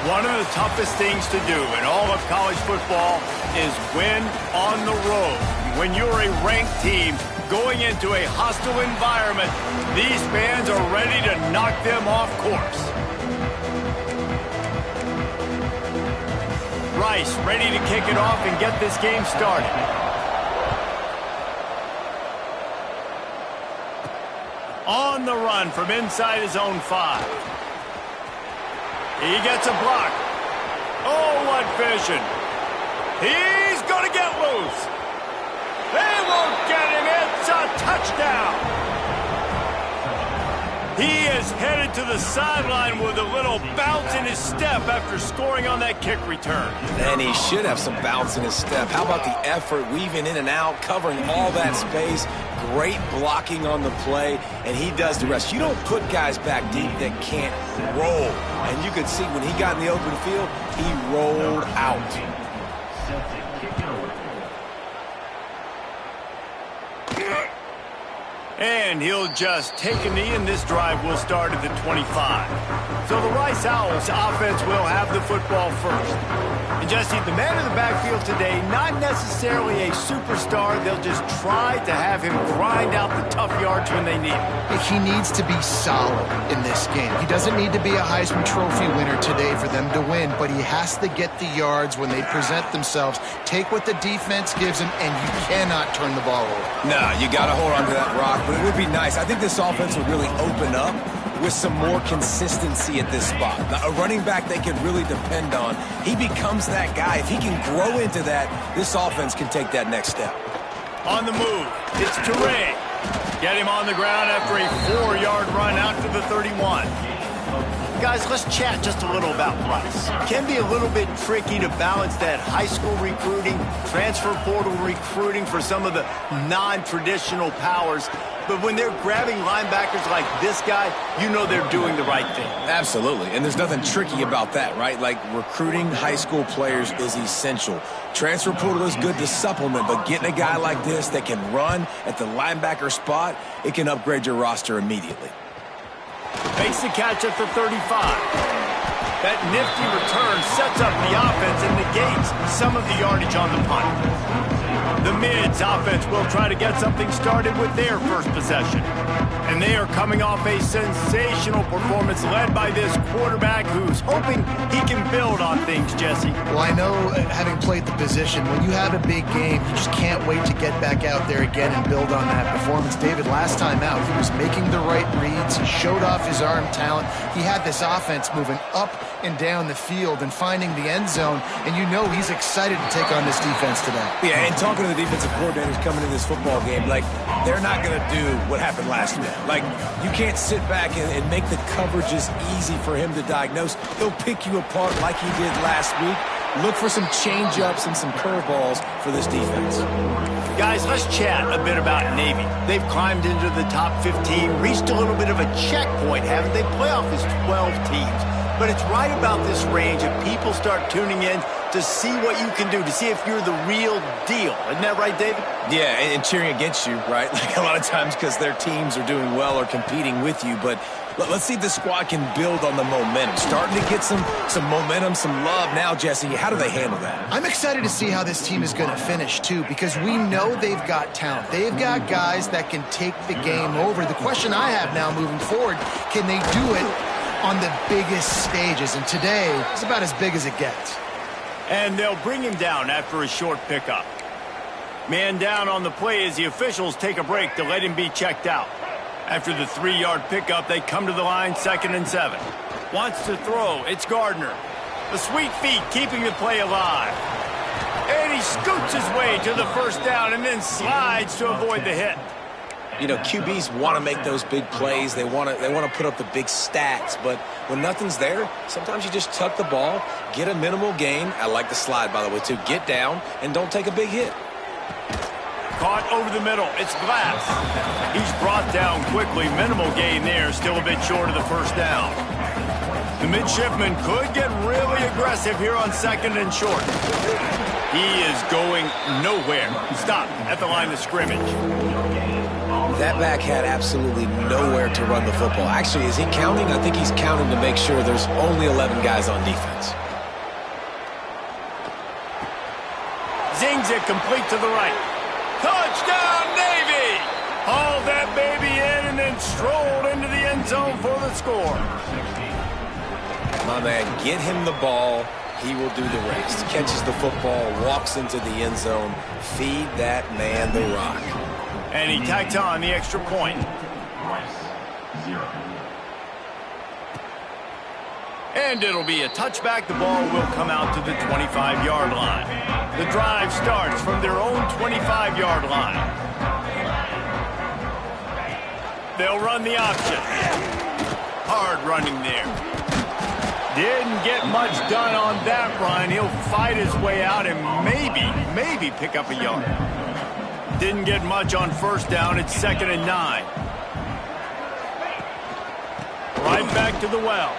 One of the toughest things to do in all of college football is win on the road. When you're a ranked team going into a hostile environment, these fans are ready to knock them off course. Rice ready to kick it off and get this game started. On the run from inside his own 5. He gets a block. Oh, what vision. He's going to get loose. They won't get him. It's a touchdown. He is headed to the sideline with a little bounce in his step after scoring on that kick return. And he should have some bounce in his step. How about the effort, weaving in and out, covering all that space. Great blocking on the play, and he does the rest. You don't put guys back deep that can't roll. And you could see when he got in the open field, he rolled out. And he'll just take a knee, and this drive will start at the 25. So the Rice Owls offense will have the football first. And Jesse, the man in the backfield today, not necessarily a superstar. They'll just try to have him grind out the tough yards when they need it. He needs to be solid in this game. He doesn't need to be a Heisman Trophy winner today for them to win, but he has to get the yards when they present themselves. Take what the defense gives him, and you cannot turn the ball over. No, you got to hold on to that rock. But it would be nice. I think this offense would really open up with some more consistency at this spot. Now, a running back they can really depend on. He becomes that guy. If he can grow into that, this offense can take that next step. On the move, it's Toure. Get him on the ground after a 4-yard run out to the 31. Guys, let's chat just a little about Rice. Can be a little bit tricky to balance that high school recruiting, transfer portal recruiting for some of the non-traditional powers. But when they're grabbing linebackers like this guy, you know they're doing the right thing. Absolutely, and there's nothing tricky about that, right? Like, recruiting high school players is essential. Transfer portal is good to supplement, but getting a guy like this that can run at the linebacker spot, it can upgrade your roster immediately. Makes the catch at the 35. That nifty return sets up the offense and negates some of the yardage on the punt. The Mids offense will try to get something started with their first possession. And they are coming off a sensational performance led by this quarterback who's hoping he can build on things, Jesse. Well, I know, having played the position, when you have a big game, you just can't wait to get back out there again and build on that performance. David, last time out, he was making the right reads. He showed off his arm talent. He had this offense moving up and down the field and finding the end zone, and you know he's excited to take on this defense today. Yeah, and talking to the defensive coordinators coming in this football game, like, they're not going to do what happened last week. Like, you can't sit back and make the coverages easy for him to diagnose. He'll pick you apart like he did last week. Look for some change-ups and some curveballs for this defense. Guys, let's chat a bit about Navy. They've climbed into the top 15, reached a little bit of a checkpoint, haven't they? Playoff is 12 teams. But it's right about this range that people start tuning in to see what you can do, to see if you're the real deal. Isn't that right, David? Yeah, and cheering against you, right? Like, a lot of times because their teams are doing well or competing with you. But let's see if the squad can build on the momentum. Starting to get some momentum, some love now, Jesse. How do they handle that? I'm excited to see how this team is going to finish, too, because we know they've got talent. They've got guys that can take the game over. The question I have now moving forward, can they do it on the biggest stages? And today is about as big as it gets. And they'll bring him down after a short pickup. Man down on the play as the officials take a break to let him be checked out. After the 3-yard pickup, they come to the line, 2nd and 7. Wants to throw, it's Gardner. The sweet feet keeping the play alive. And he scoots his way to the first down and then slides to avoid the hit. You know, QBs want to make those big plays. They want to put up the big stats. But when nothing's there, sometimes you just tuck the ball, get a minimal gain. I like the slide, by the way, too. Get down and don't take a big hit. Caught over the middle. It's Glass. He's brought down quickly. Minimal gain there. Still a bit short of the first down. The midshipman could get really aggressive here on 2nd and short. He is going nowhere. Stop at the line of scrimmage. That back had absolutely nowhere to run the football. Actually, is he counting? I think he's counting to make sure there's only 11 guys on defense. Zings it complete to the right. Touchdown, Navy! Hauled that baby in and then strolled into the end zone for the score. My man, get him the ball. He will do the rest. Catches the football, walks into the end zone. Feed that man the rock. And he tacks on the extra point. And it'll be a touchback. The ball will come out to the 25-yard line. The drive starts from their own 25-yard line. They'll run the option. Hard running there. Didn't get much done on that run. He'll fight his way out and maybe pick up a yard. Didn't get much on first down. It's 2nd and 9. Right back to the well.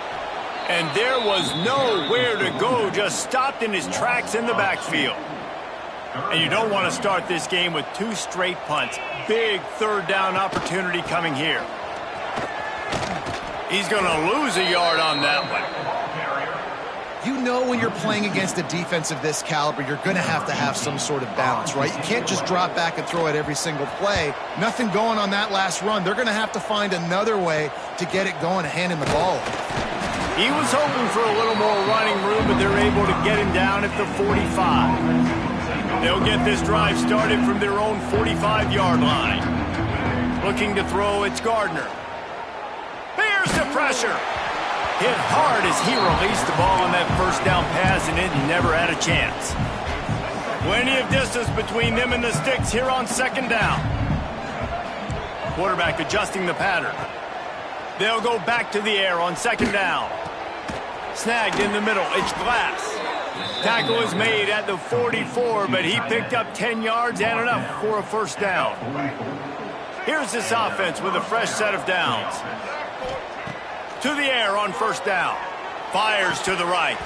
And there was nowhere to go. Just stopped in his tracks in the backfield. And you don't want to start this game with 2 straight punts. Big 3rd down opportunity coming here. He's going to lose a yard on that one. You know when you're playing against a defense of this caliber, you're going to have some sort of balance, right? You can't just drop back and throw it every single play. Nothing going on that last run. They're going to have to find another way to get it going and handing the ball. He was hoping for a little more running room, but they're able to get him down at the 45. They'll get this drive started from their own 45-yard line. Looking to throw, it's Gardner. Bears the pressure. Hit hard as he released the ball on that first down pass, and it never had a chance. Plenty of distance between them and the sticks here on 2nd down. Quarterback adjusting the pattern. They'll go back to the air on 2nd down. Snagged in the middle. It's Glass. Tackle is made at the 44, but he picked up 10 yards and enough for a first down. Here's this offense with a fresh set of downs. To the air on first down. Fires to the right.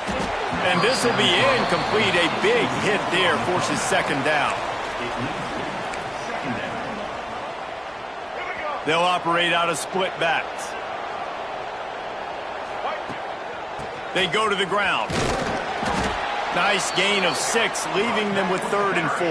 And this will be incomplete. A big hit there forces 2nd down. They'll operate out of split backs. They go to the ground. Nice gain of 6, leaving them with 3rd and 4.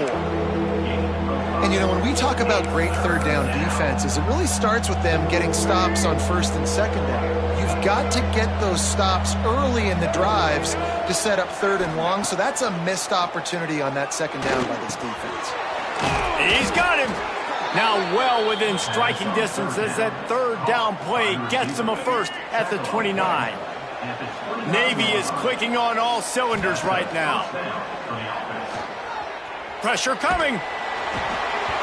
And, you know, when we talk about great 3rd down defenses, it really starts with them getting stops on 1st and 2nd down. You've got to get those stops early in the drives to set up 3rd and long, so that's a missed opportunity on that 2nd down by this defense. He's got him. Now well within striking distance as that 3rd down play gets them a first at the 29. Navy is clicking on all cylinders right now. Pressure coming.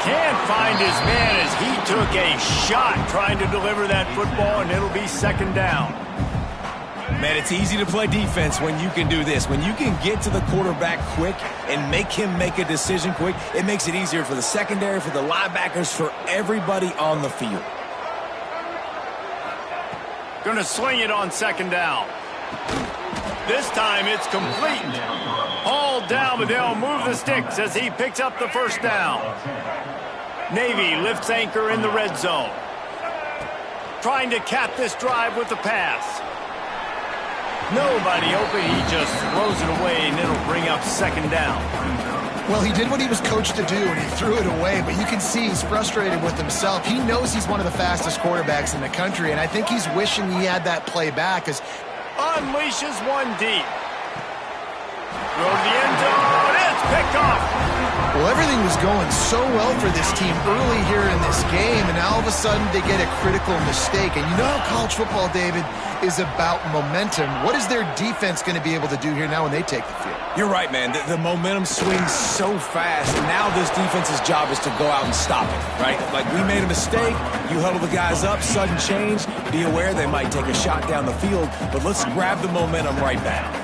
Can't find his man as he took a shot trying to deliver that football, and it'll be 2nd down. Man, it's easy to play defense when you can do this. When you can get to the quarterback quick and make him make a decision quick, it makes it easier for the secondary, for the linebackers, for everybody on the field. Going to sling it on 2nd down. This time it's complete. Hauled down, but they'll move the sticks as he picks up the first down. Navy lifts anchor in the red zone. Trying to cap this drive with the pass. Nobody open. He just throws it away, and it'll bring up 2nd down. Well, he did what he was coached to do, and he threw it away, but you can see he's frustrated with himself. He knows he's one of the fastest quarterbacks in the country, and I think he's wishing he had that play back. As unleashes one deep. Throw to the end zone. It's picked off. Well, everything was going so well for this team early here in this game, and now all of a sudden they get a critical mistake. And you know how college football, David, is about momentum. What is their defense going to be able to do here now when they take the field? You're right, man. The momentum swings so fast, and now this defense's job is to go out and stop it, right? Like, we made a mistake, you huddle the guys up, sudden change, be aware they might take a shot down the field, but let's grab the momentum right back.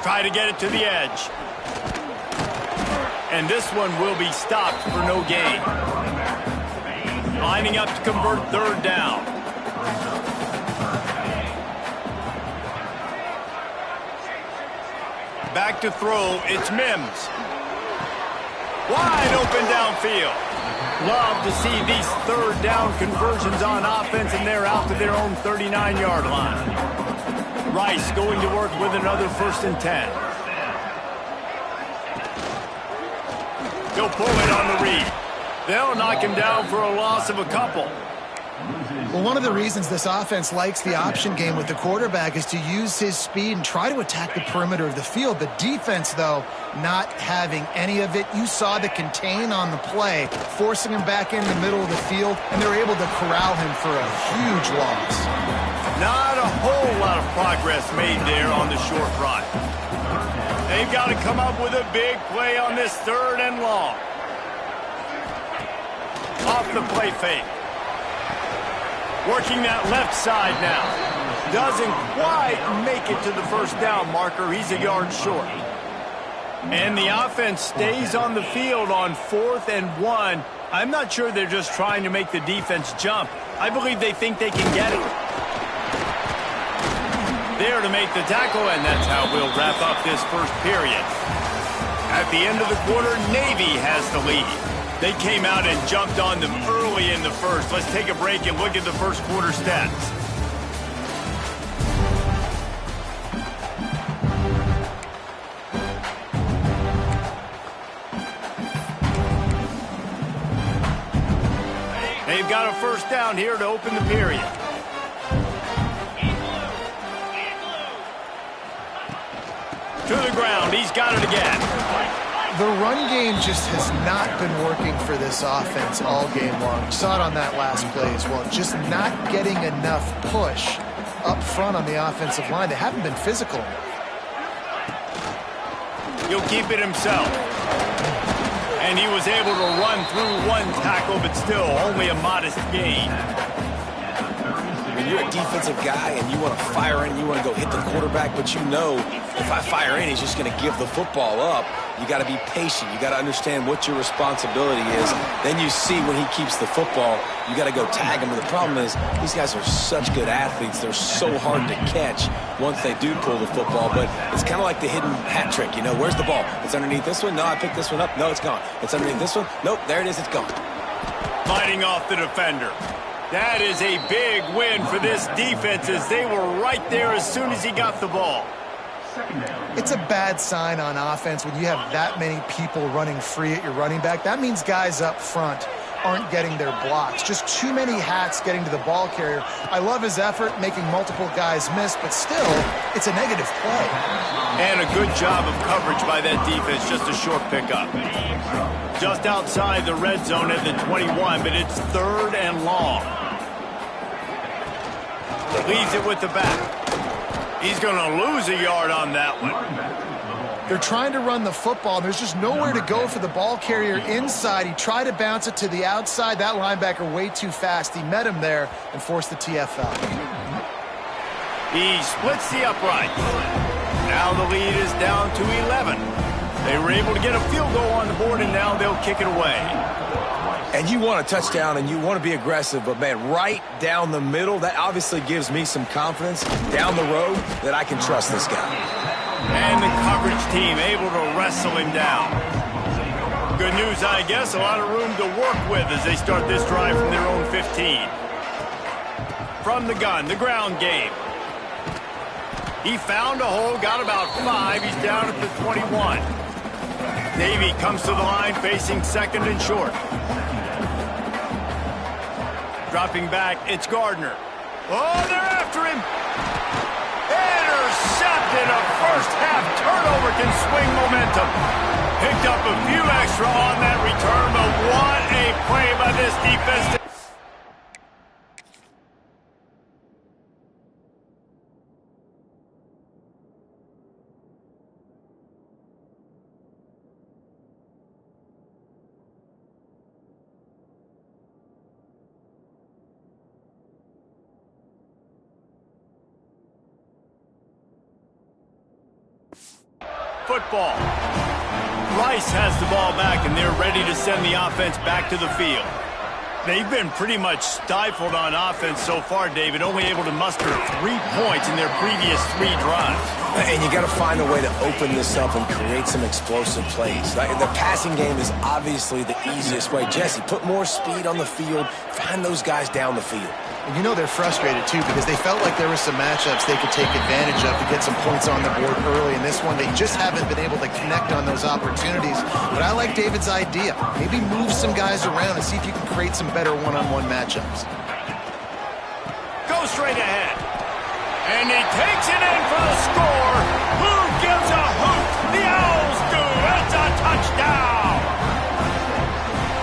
Try to get it to the edge. And this one will be stopped for no gain. Lining up to convert 3rd down. Back to throw, it's Mims. Wide open downfield. Love to see these third down conversions on offense, and they're out to their own 39-yard line. Rice going to work with another 1st and 10. He'll pull it on the read. They'll knock him down for a loss of a couple. Well, one of the reasons this offense likes the option game with the quarterback is to use his speed and try to attack the perimeter of the field. The defense, though, not having any of it. You saw the contain on the play, forcing him back in the middle of the field, and they were able to corral him for a huge loss. Not a whole lot of progress made there on the short run. They've got to come up with a big play on this 3rd and long. Off the play fake. Working that left side now. Doesn't quite make it to the 1st down marker. He's a yard short. And the offense stays on the field on 4th and 1. I'm not sure they're just trying to make the defense jump. I believe they think they can get it. There to make the tackle, and that's how we'll wrap up this 1st period. At the end of the quarter, Navy has the lead. They came out and jumped on them early in the 1st. Let's take a break and look at the 1st quarter stats. They've got a 1st down here to open the period. To the ground, he's got it again. The run game just has not been working for this offense all game long. You saw it on that last play as well. Just not getting enough push up front on the offensive line. They haven't been physical. He'll keep it himself. And he was able to run through 1 tackle, but still only a modest gain. When you're a defensive guy and you want to fire in, you want to go hit the quarterback, but you know if I fire in, he's just going to give the football up. You got to be patient. You got to understand what your responsibility is. Then you see when he keeps the football, you got to go tag him. And the problem is these guys are such good athletes. They're so hard to catch once they do pull the football. But it's kind of like the hidden hat trick. You know, where's the ball? It's underneath this one. No, I picked this one up. No, it's gone. It's underneath this one. Nope, there it is. It's gone. Fighting off the defender. That is a big win for this defense as they were right there as soon as he got the ball. It's a bad sign on offense when you have that many people running free at your running back. That means guys up front aren't getting their blocks. Just too many hats getting to the ball carrier. I love his effort, making multiple guys miss, but still, it's a negative play. And a good job of coverage by that defense, just a short pickup. Just outside the red zone at the 21, but it's 3rd and long. Leaves it with the back. He's going to lose a yard on that one. They're trying to run the football. There's just nowhere to go for the ball carrier inside. He tried to bounce it to the outside. That linebacker way too fast. He met him there and forced the TFL. He splits the upright. Now the lead is down to 11. They were able to get a field goal on the board, and now they'll kick it away. And you want a touchdown, and you want to be aggressive, but, man, right down the middle, that obviously gives me some confidence down the road that I can trust this guy. And the coverage team able to wrestle him down. Good news, I guess, a lot of room to work with as they start this drive from their own 15. From the gun, the ground game. He found a hole, got about 5. He's down at the 21. Navy comes to the line facing 2nd and short. Dropping back, it's Gardner. Oh, they're after him. Intercepted. A first-half turnover can swing momentum. Picked up a few extra on that return, but what a play by this defense. Football. Rice has the ball back, and they're ready to send the offense back to the field. They've been pretty much stifled on offense so far, David, only able to muster 3 points in their previous 3 drives. And you got to find a way to open this up and create some explosive plays. Like, the passing game is obviously the easiest way. Jesse, put more speed on the field. Find those guys down the field. And you know they're frustrated, too, because they felt like there were some matchups they could take advantage of to get some points on the board early. In this one, they just haven't been able to connect on those opportunities. But I like David's idea. Maybe move some guys around and see if you can create some better one-on-one matchups. Go straight ahead. And he takes it in for the score. Who gives a hoot? The Owls do. It's a touchdown.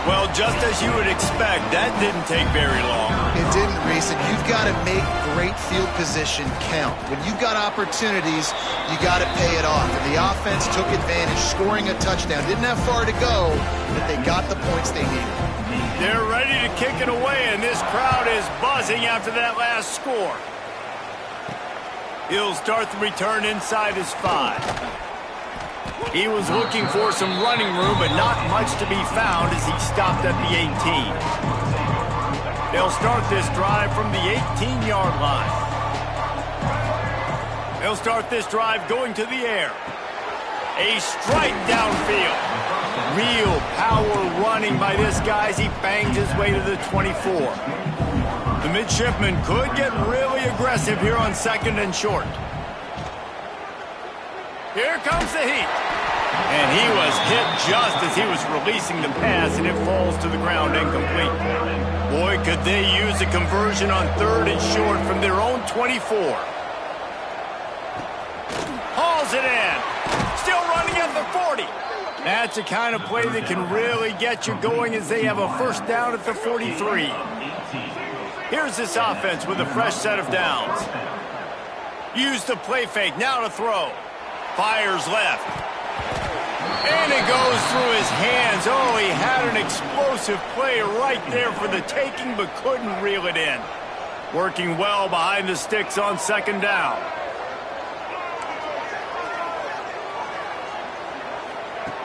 Well, just as you would expect, that didn't take very long. It didn't, Reese, and you've got to make great field position count. When you've got opportunities, you got to pay it off. And the offense took advantage, scoring a touchdown. Didn't have far to go, but they got the points they needed. They're ready to kick it away, and this crowd is buzzing after that last score. He'll start the return inside his 5. He was looking for some running room, but not much to be found as he stopped at the 18. They'll start this drive from the 18-yard line. They'll start this drive going to the air. A strike downfield. Real power running by this guy as he bangs his way to the 24. The midshipman could get really aggressive here on 2nd and short. Here comes the heat. And he was hit just as he was releasing the pass, and it falls to the ground incomplete. Boy, could they use a conversion on 3rd and short from their own 24. Hauls it in. Still running at the 40. That's the kind of play that can really get you going as they have a first down at the 43. Here's this offense with a fresh set of downs. Use the play fake, now to throw. Fires left. And it goes through his hands. Oh, he had an explosive play right there for the taking, but couldn't reel it in. Working well behind the sticks on 2nd down.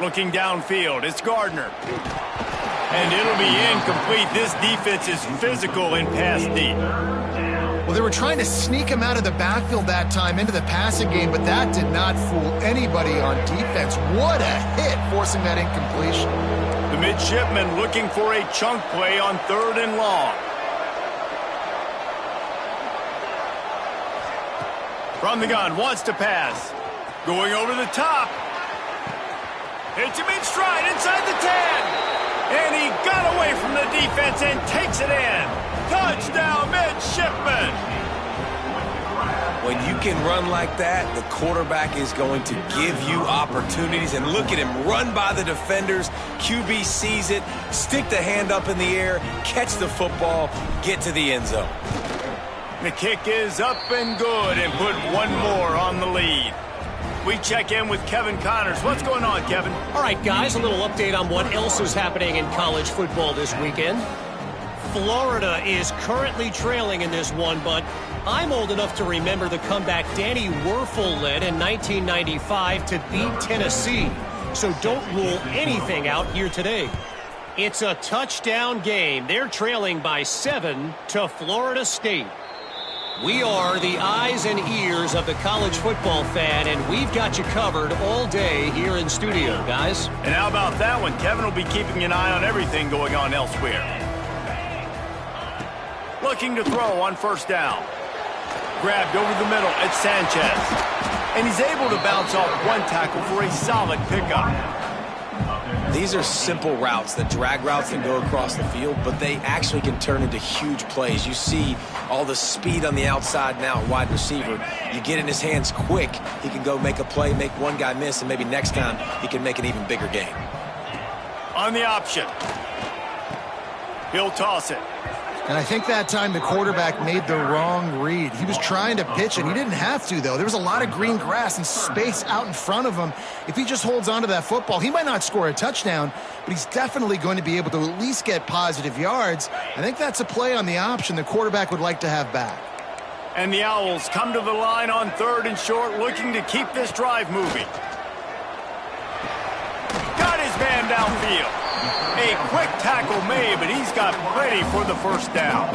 Looking downfield, it's Gardner. And it'll be incomplete. This defense is physical in pass deep. Well, they were trying to sneak him out of the backfield that time into the passing game, but that did not fool anybody on defense. What a hit, forcing that incompletion. The midshipman looking for a chunk play on 3rd and long. From the gun, wants to pass. Going over the top. Hits him in stride inside the 10. And he got away from the defense and takes it in. Touchdown, midshipman. When you can run like that, the quarterback is going to give you opportunities. And look at him run by the defenders. QB sees it, stick the hand up in the air, catch the football, get to the end zone. The kick is up and good and put one more on the lead. We check in with Kevin Connors. What's going on, Kevin? All right, guys, a little update on what else is happening in college football this weekend. Florida is currently trailing in this one, but I'm old enough to remember the comeback Danny Werfel led in 1995 to beat Tennessee. So don't rule anything out here today. It's a touchdown game. They're trailing by 7 to Florida State. We are the eyes and ears of the college football fan, and we've got you covered all day here in studio, guys. And how about that one? Kevin will be keeping an eye on everything going on elsewhere. Looking to throw on 1st down. Grabbed over the middle at Sanchez. And he's able to bounce off one tackle for a solid pickup. These are simple routes, the drag routes that go across the field, but they actually can turn into huge plays. You see all the speed on the outside now, wide receiver. You get in his hands quick, he can go make a play, make one guy miss, and maybe next time he can make an even bigger game. On the option. He'll toss it. And I think that time the quarterback made the wrong read. He was trying to pitch it. He didn't have to, though. There was a lot of green grass and space out in front of him. If he just holds on to that football, he might not score a touchdown, but he's definitely going to be able to at least get positive yards. I think that's a play on the option the quarterback would like to have back. And the Owls come to the line on 3rd and short, looking to keep this drive moving. Got his man downfield. A quick tackle made, but he's got plenty for the 1st down.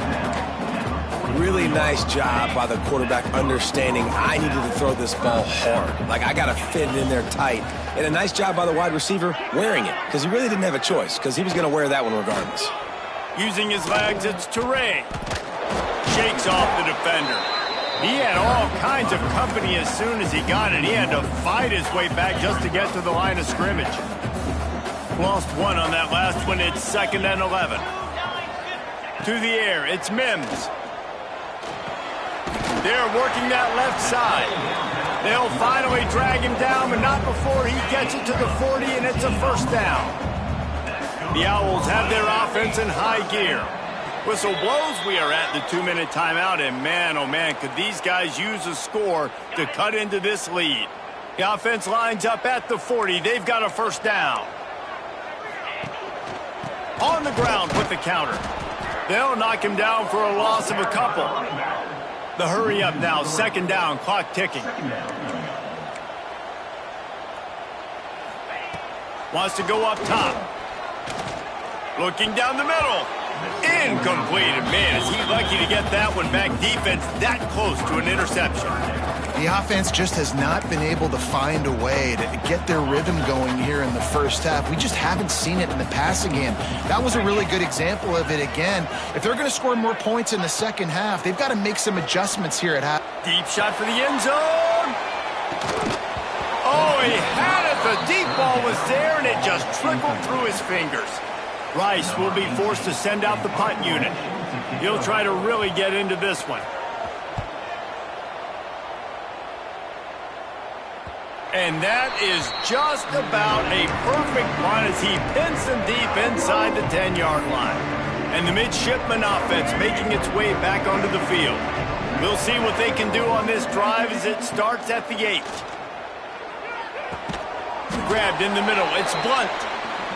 really nice job by the quarterback understanding I needed to throw this ball hard. Like, I got to fit it in there tight. And a nice job by the wide receiver wearing it, because he really didn't have a choice, because he was going to wear that one regardless. Using his legs, it's Teray. Shakes off the defender. He had all kinds of company as soon as he got it. He had to fight his way back just to get to the line of scrimmage. Lost one on that last one. It's 2nd and 11. To the air, it's Mims. They're working that left side. They'll finally drag him down, but not before he gets it to the 40, and it's a first down. The Owls have their offense in high gear. Whistle blows, we are at the 2-minute timeout, and man, oh man, could these guys use a score to cut into this lead. The offense lines up at the 40. They've got a first down. On the ground with the counter. They'll knock him down for a loss of a couple. The hurry up now, 2nd down, clock ticking. Wants to go up top. Looking down the middle. Incomplete. Man, is he lucky to get that one back. Defense that close to an interception. The offense just has not been able to find a way to get their rhythm going here in the first half. We just haven't seen it in the passing game. That was a really good example of it again. If they're going to score more points in the second half, they've got to make some adjustments here at half. Deep shot for the end zone. Oh, he had it. The deep ball was there, and it just trickled through his fingers. Rice will be forced to send out the punt unit. He'll try to really get into this one. And that is just about a perfect punt as he pins them deep inside the 10-yard line. And the midshipman offense making its way back onto the field. We'll see what they can do on this drive as it starts at the 8. Grabbed in the middle. It's Blunt.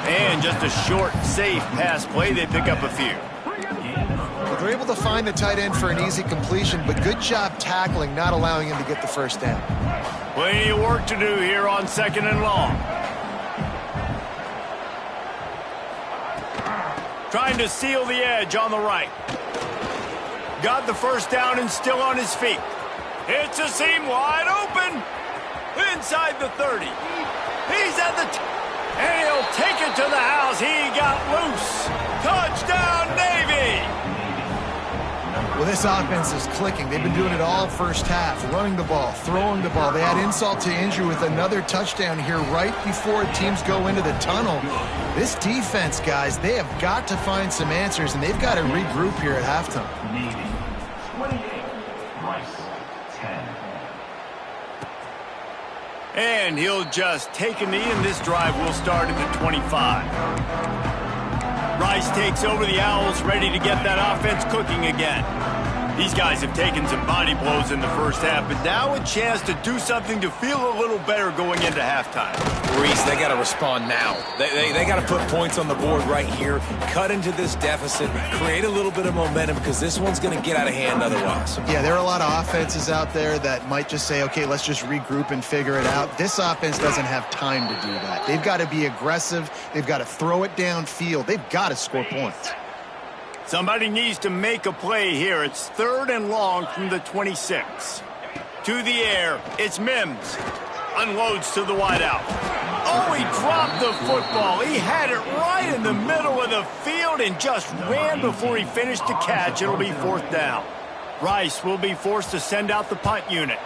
And just a short, safe pass play. They pick up a few. They're able to find the tight end for an easy completion, but good job tackling, not allowing him to get the first down. Plenty of work to do here on 2nd and long. Trying to seal the edge on the right. Got the first down and still on his feet. It's a seam wide open. Inside the 30. He's at the... and he'll take it to the house. He got loose. Touchdown, Navy! Well, this offense is clicking. They've been doing it all first half, running the ball, throwing the ball. They had insult to injury with another touchdown here right before teams go into the tunnel. This defense, guys, they have got to find some answers, and they've got to regroup here at halftime. Navy, 28, Rice, 10. And he'll just take a knee, and this drive will start at the 25. Rice takes over the Owls, ready to get that offense cooking again. These guys have taken some body blows in the first half, but now a chance to do something to feel a little better going into halftime. Reese, they got to respond now. They got to put points on the board right here, cut into this deficit, create a little bit of momentum, because this one's going to get out of hand otherwise. Yeah, there are a lot of offenses out there that might just say, okay, let's just regroup and figure it out. This offense doesn't have time to do that. They've got to be aggressive. They've got to throw it downfield. They've got to score points. Somebody needs to make a play here. It's 3rd and long from the 26. To the air, it's Mims. Unloads to the wideout. Oh, he dropped the football. He had it right in the middle of the field and just ran before he finished the catch. It'll be 4th down. Rice will be forced to send out the punt unit.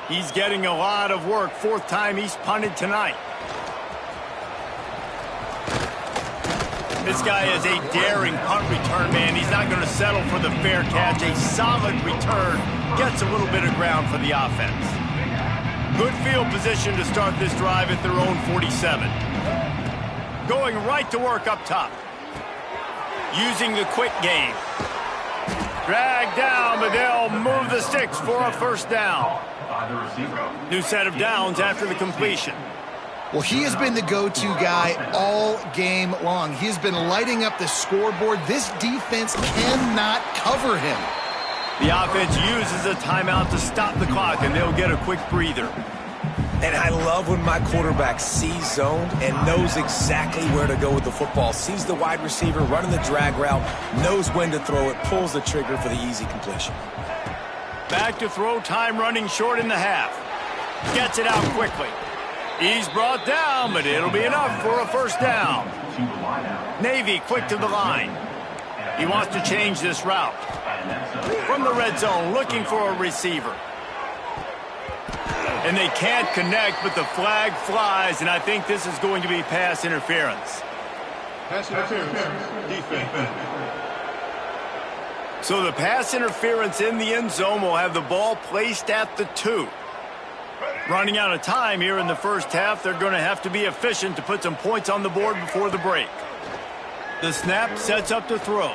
He's getting a lot of work. 4th time he's punted tonight. This guy is a daring punt return man. He's not going to settle for the fair catch. A solid return gets a little bit of ground for the offense. Good field position to start this drive at their own 47. Going right to work up top. Using the quick game. Drag down, but they'll move the sticks for a first down. New set of downs after the completion. Well, he has been the go-to guy all game long. He has been lighting up the scoreboard. This defense cannot cover him. The offense uses a timeout to stop the clock, and they'll get a quick breather. And I love when my quarterback sees zoned and knows exactly where to go with the football. Sees the wide receiver running the drag route, knows when to throw it, pulls the trigger for the easy completion. Back to throw, time running short in the half. Gets it out quickly. He's brought down, but it'll be enough for a first down. Navy quick to the line. He wants to change this route. From the red zone, looking for a receiver. And they can't connect, but the flag flies, and I think this is going to be pass interference. Pass interference, defense. So the pass interference in the end zone will have the ball placed at the 2. Running out of time here in the first half, they're going to have to be efficient to put some points on the board before the break. The snap sets up to throw.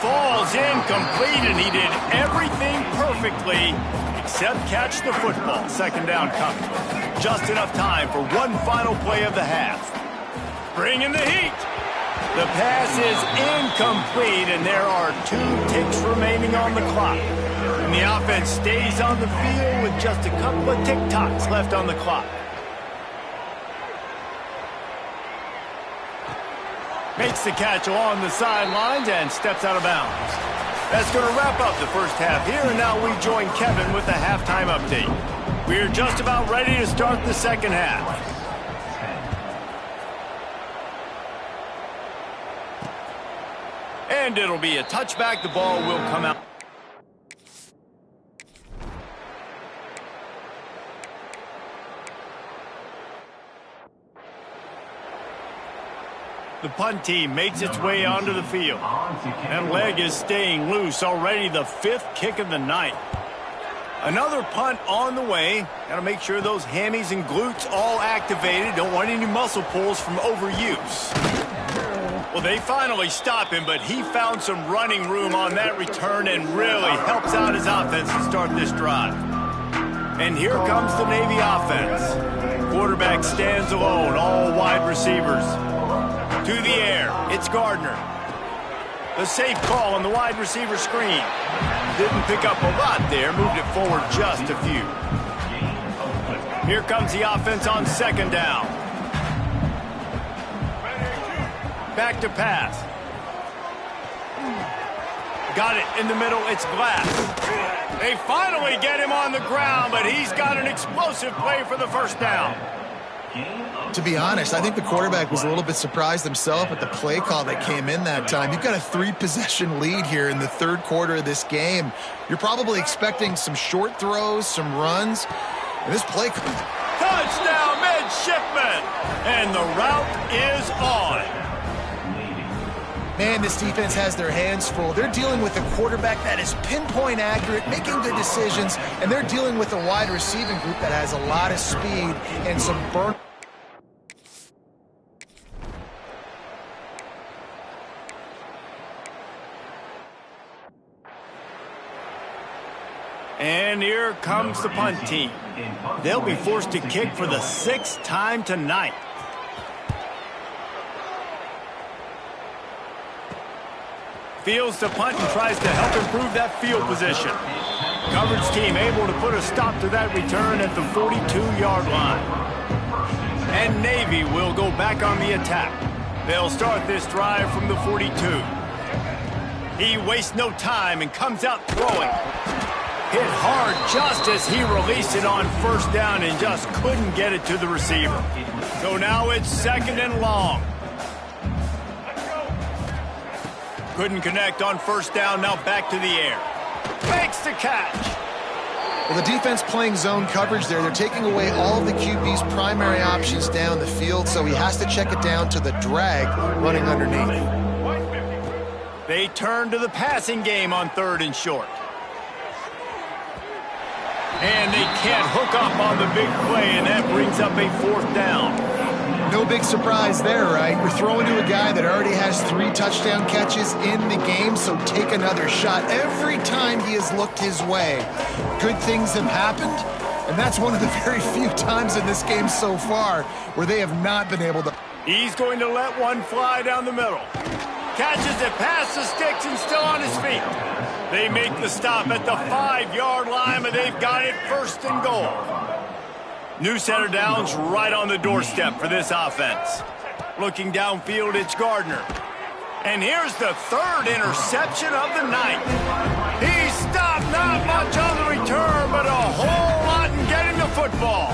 Falls incomplete, and he did everything perfectly except catch the football. Second down coming. Just enough time for one final play of the half. Bringing the heat. The pass is incomplete, and there are 2 ticks remaining on the clock. And the offense stays on the field with just a couple of tick-tocks left on the clock. Makes the catch along the sidelines and steps out of bounds. That's going to wrap up the first half here, and now we join Kevin with the halftime update. We're just about ready to start the second half. And it'll be a touchback. The ball will come out. The punt team makes its way onto the field. That leg is staying loose. Already the 5th kick of the night. Another punt on the way. Got to make sure those hammies and glutes all activated. Don't want any muscle pulls from overuse. Well, they finally stop him, but he found some running room on that return and really helps out his offense to start this drive. And here comes the Navy offense. Quarterback stands alone, all wide receivers. To the air, it's Gardner. The safe call on the wide receiver screen. Didn't pick up a lot there, moved it forward just a few. Here comes the offense on second down. Back to pass. Got it in the middle, it's Glass. They finally get him on the ground, but he's got an explosive play for the first down. To be honest, I think the quarterback was a little bit surprised himself at the play call that came in that time. You've got a 3-possession lead here in the third quarter of this game. You're probably expecting some short throws, some runs. And this play... Touchdown, midshipman! And the route is on. Man, this defense has their hands full. They're dealing with a quarterback that is pinpoint accurate, making good decisions, and they're dealing with a wide receiving group that has a lot of speed and some burn. And here comes the punt team. They'll be forced to kick for the 6th time tonight. Fields the punt and tries to help improve that field position. Coverage team able to put a stop to that return at the 42-yard line. And Navy will go back on the attack. They'll start this drive from the 42. He wastes no time and comes out throwing. Hit hard just as he released it on first down and just couldn't get it to the receiver. So now it's 2nd and long. Couldn't connect on first down, now back to the air. Makes the catch. Well, the defense playing zone coverage there. They're taking away all of the QB's primary options down the field, so he has to check it down to the drag running underneath. They turn to the passing game on 3rd and short. And they can't hook up on the big play, and that brings up a 4th down. No big surprise there, right? You're throwing to a guy that already has 3 touchdown catches in the game, so take another shot. Every time he has looked his way, good things have happened, and that's one of the very few times in this game so far where they have not been able to. He's going to let one fly down the middle. Catches it past the sticks and still on his feet. They make the stop at the 5-yard line, but they've got it 1st and goal. New center downs right on the doorstep for this offense. Looking downfield, it's Gardner. And here's the 3rd interception of the night. He's stopped now. Not much on the return, but a whole lot in getting the football.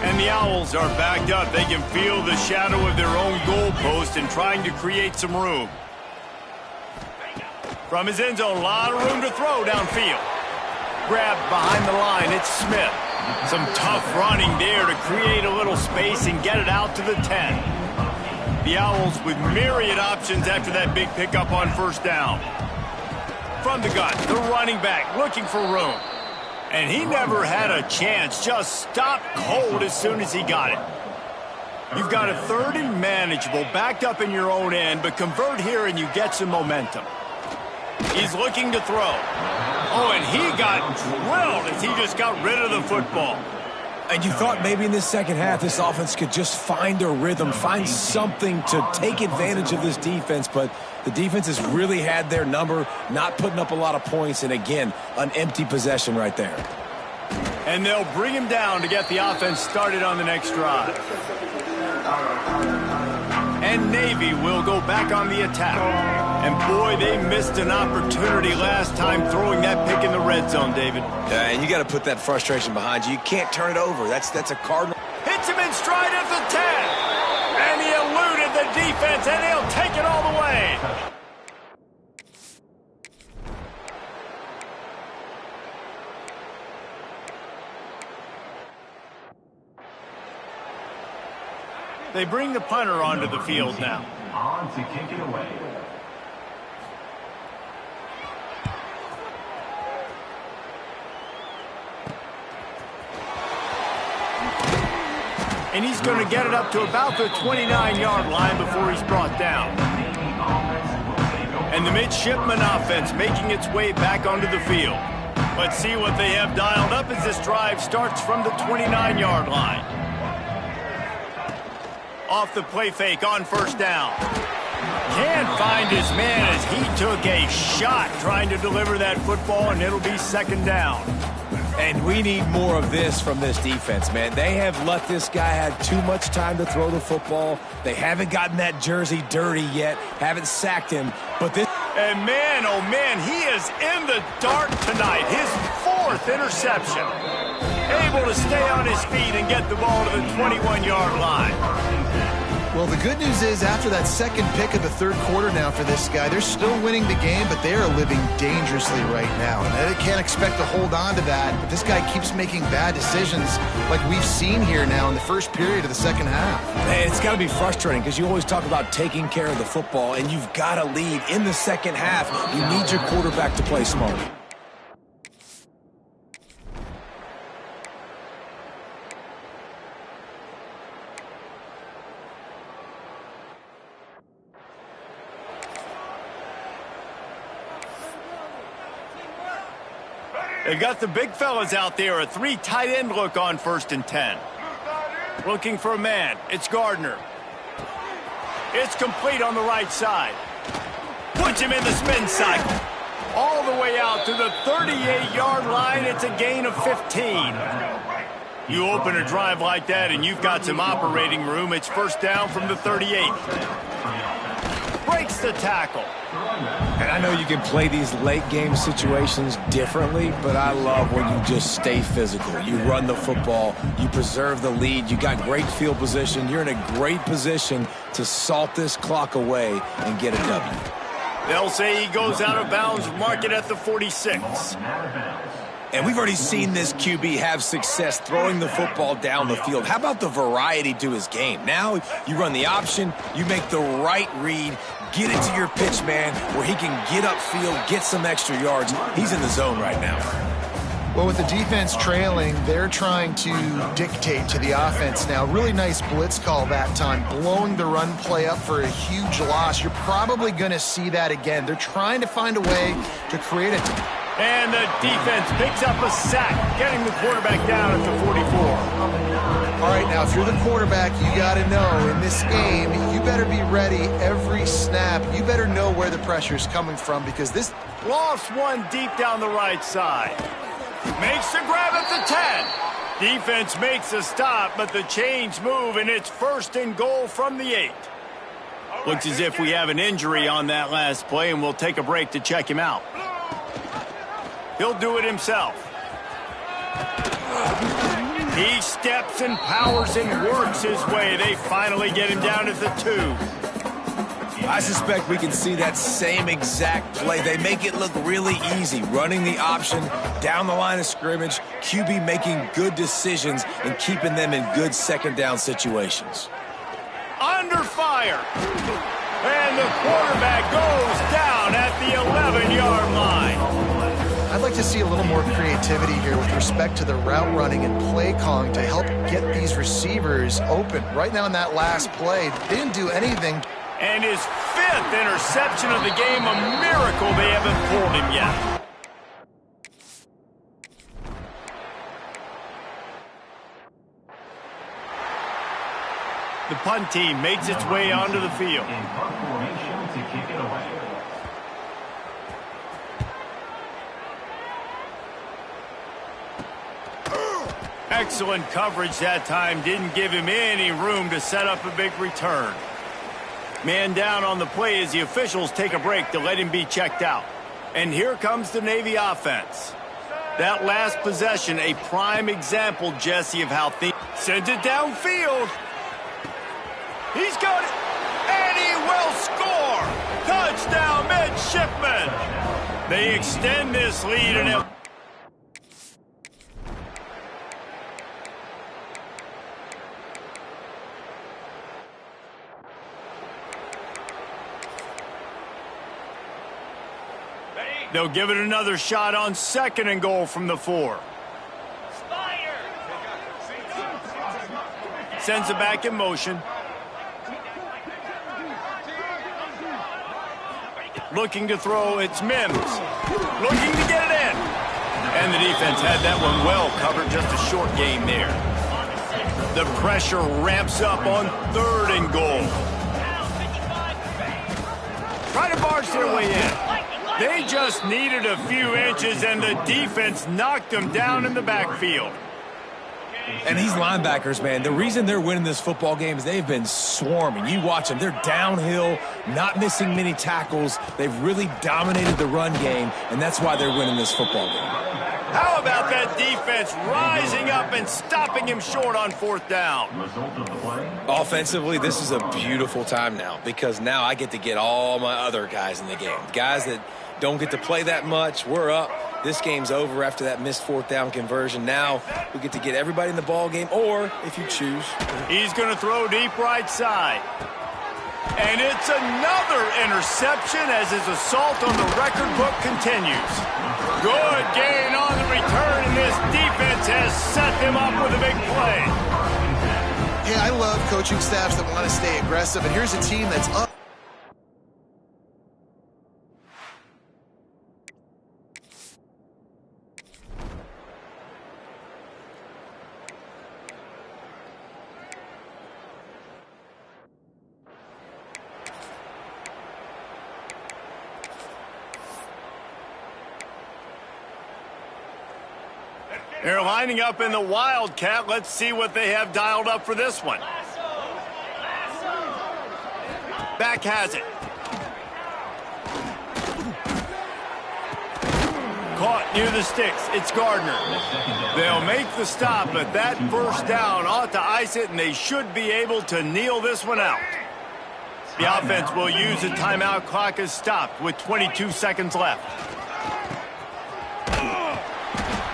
And the Owls are backed up. They can feel the shadow of their own goalpost and trying to create some room. From his end zone, a lot of room to throw downfield. Grabbed behind the line, it's Smith. Some tough running there to create a little space and get it out to the 10. The Owls with myriad options after that big pickup on first down. From the gun, the running back looking for room. And he never had a chance, just stopped cold as soon as he got it. You've got a 30 manageable, backed up in your own end, but convert here and you get some momentum. He's looking to throw. Oh, and he got drilled as he just got rid of the football. And you thought maybe in this second half this offense could just find a rhythm, find something to take advantage of this defense, but the defense has really had their number, not putting up a lot of points, and again, an empty possession right there. And they'll bring him down to get the offense started on the next drive. And Navy will go back on the attack. And boy, they missed an opportunity last time throwing that pick in the red zone, David. Yeah, and you got to put that frustration behind you. You can't turn it over. That's a Cardinal. Hits him in stride at the 10. And he eluded the defense, and he'll take it all the way. They bring the punter onto the field now. On to kick it away. And he's going to get it up to about the 29-yard line before he's brought down. And the midshipman offense making its way back onto the field. Let's see what they have dialed up as this drive starts from the 29-yard line. Off the play fake on first down. Can't find his man as he took a shot trying to deliver that football, and it'll be second down. And we need more of this from this defense, man. They have let this guy have too much time to throw the football. They haven't gotten that jersey dirty yet, haven't sacked him. But this... And man, oh man, he is in the dark tonight. His fourth interception. Able to stay on his feet and get the ball to the 21-yard line. Well, the good news is after that second pick of the third quarter now for this guy, they're still winning the game, but they are living dangerously right now. And they can't expect to hold on to that. But this guy keeps making bad decisions like we've seen here now in the first period of the second half. Man, it's got to be frustrating because you always talk about taking care of the football, and you've got to lead in the second half. You need your quarterback to play smart. They got the big fellas out there, a 3 tight end look on 1st and 10. Looking for a man. It's Gardner. It's complete on the right side. Puts him in the spin cycle. All the way out to the 38-yard line. It's a gain of 15. You open a drive like that and you've got some operating room. It's first down from the 38. Breaks the tackle. And I know you can play these late game situations differently, but I love when you just stay physical. You run the football, you preserve the lead, you got great field position, you're in a great position to salt this clock away and get a W. They'll say he goes out of bounds, mark it at the 46. And we've already seen this QB have success throwing the football down the field. How about the variety to his game? Now you run the option, you make the right read, get it to your pitch man where he can get upfield, get some extra yards. He's in the zone right now. Well, with the defense trailing, they're trying to dictate to the offense now. Really nice blitz call that time, blowing the run play up for a huge loss. You're probably going to see that again. They're trying to find a way to create a... And the defense picks up a sack, getting the quarterback down at the 44. All right, now, if you're the quarterback, you got to know in this game, you better be ready every snap. You better know where the pressure is coming from because this... Lost one deep down the right side. Makes the grab at the 10. Defense makes a stop, but the chains move, and it's 1st and goal from the 8. Looks as if we have an injury on that last play, and we'll take a break to check him out. He'll do it himself. He steps and powers and works his way. They finally get him down at the 2. I suspect we can see that same exact play. They make it look really easy, running the option down the line of scrimmage, QB making good decisions and keeping them in good second down situations. Under fire. And the quarterback goes down at the 11-yard line. I'd like to see a little more creativity here with respect to the route running and play calling to help get these receivers open. Right now in that last play, they didn't do anything. And his 5th interception of the game, a miracle they haven't pulled him yet. The punt team makes its way onto the field. In punt formation to kick it away. Excellent coverage that time. Didn't give him any room to set up a big return. Man down on the play as the officials take a break to let him be checked out. And here comes the Navy offense. That last possession, a prime example, Jesse, of how things... Sends it downfield. He's got it. And he will score. Touchdown, midshipmen. They extend this lead and it... They'll give it another shot on 2nd and goal from the 4. Sends it back in motion. Looking to throw, it's Mims. Looking to get it in. And the defense had that one well covered, just a short game there. The pressure ramps up on 3rd and goal. Try to barge their way in. They just needed a few inches, and the defense knocked them down in the backfield. And these linebackers, man, the reason they're winning this football game is they've been swarming. You watch them. They're downhill, not missing many tackles. They've really dominated the run game, and that's why they're winning this football game. How about that defense rising up and stopping him short on 4th down? Result of the play. Offensively, this is a beautiful time now because now I get to get all my other guys in the game. Guys that don't get to play that much. We're up. This game's over after that missed 4th down conversion. Now we get to get everybody in the ball game, or if you choose. He's going to throw deep right side. And it's another interception as his assault on the record book continues. Good gain on the return, and this defense has set them up with a big play. Hey, I love coaching staffs that want to stay aggressive, and here's a team that's up. They're lining up in the Wildcat. Let's see what they have dialed up for this one. Back has it. Caught near the sticks. It's Gardner. They'll make the stop, but that first down ought to ice it, and they should be able to kneel this one out. The offense will use the timeout. Clock is stopped with 22 seconds left.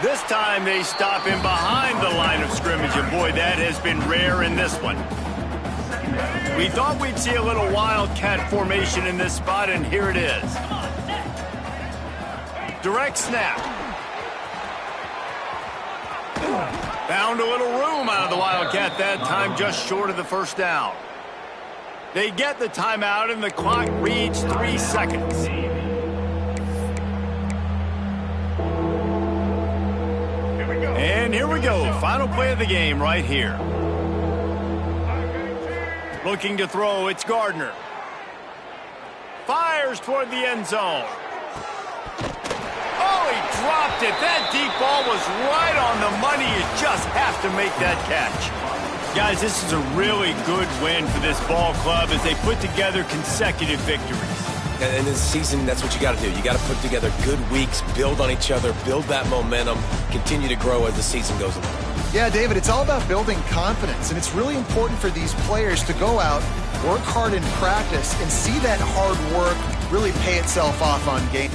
This time they stop him behind the line of scrimmage, and boy, that has been rare in this one. We thought we'd see a little Wildcat formation in this spot, and here it is. Direct snap. Found a little room out of the Wildcat that time, just short of the first down. They get the timeout, and the clock reads 3 seconds. And here we go. Final play of the game right here. Looking to throw, it's Gardner. Fires toward the end zone. Oh, he dropped it. That deep ball was right on the money. You just have to make that catch. Guys, this is a really good win for this ball club as they put together consecutive victories. And in this season, that's what you got to do. You got to put together good weeks, build on each other, build that momentum, continue to grow as the season goes along. Yeah, David, it's all about building confidence, and it's really important for these players to go out, work hard in practice, and see that hard work really pay itself off on game.